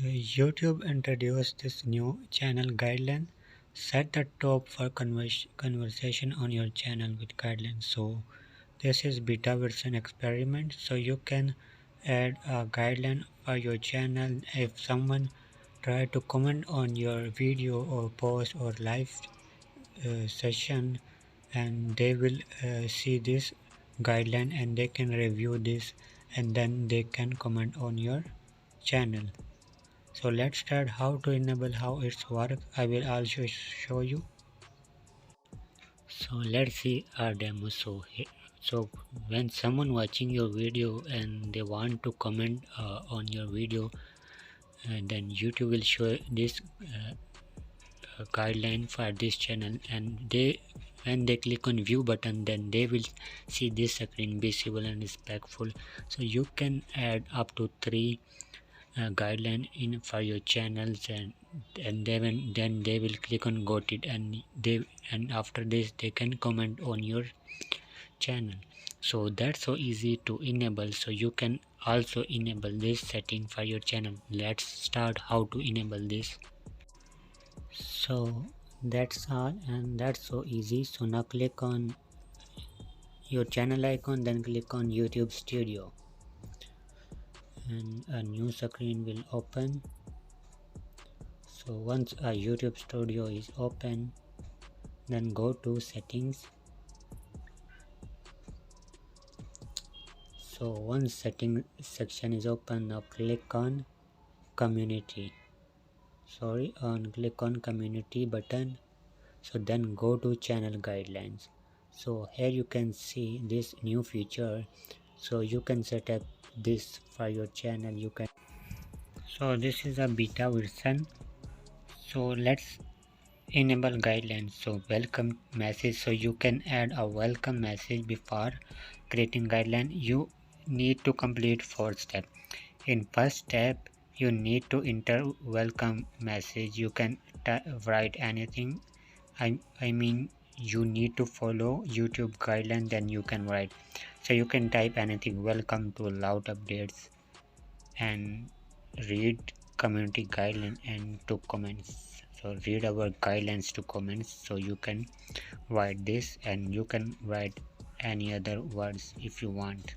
YouTube introduced this new channel guideline. Set the top for conversation on your channel with guidelines. So this is beta version experiment. So you can add a guideline for your channel. If someone try to comment on your video or post or live session, and they will see this guideline and they can review this and then they can comment on your channel. So let's start how to enable how it's work. I will also show you. So let's see our demo. So when someone watching your video and they want to comment on your video, then YouTube will show this guideline for this channel, and they when they click on view button, then they will see this screen visible and respectful. So you can add up to 3 guideline in for your channels, and then they will click on got it, and after this they can comment on your channel. So that's so easy to enable. So you can also enable this setting for your channel. Let's start how to enable this. So that's all, and that's so easy. So now click on your channel icon, then click on YouTube Studio, and a new screen will open. So once a YouTube Studio is open, then go to settings. So once setting section is open, now click on community. Click on community button. So then go to channel guidelines. So here you can see this new feature. So you can set up this for your channel. You can. So this is a beta version. So let's enable guidelines. So welcome message. So you can add a welcome message before creating guideline. You need to complete 4 steps. In first step, you need to enter welcome message. You can write anything. I mean, you need to follow YouTube guideline, then you can write. So you can type anything. Welcome to loud updates, and read community guideline and to comments. So read our guidelines to comments. So you can write this, and you can write any other words if you want.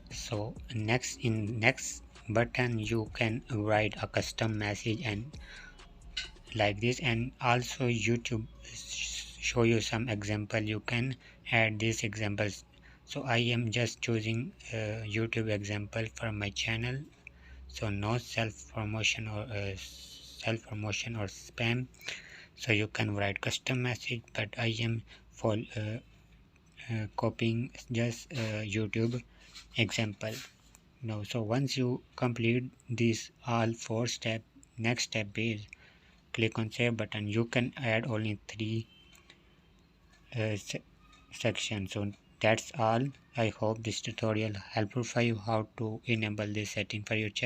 So next button you can write a custom message and like this, and also YouTube show you some example. You can add these examples. So I am just choosing YouTube example for my channel. So no self promotion or spam. So you can write custom message, but I am for copying just YouTube example. No, so once you complete these all 4 steps, next step is click on save button. You can add only 3 sections. So that's all. I hope this tutorial helpful for you how to enable this setting for your channel.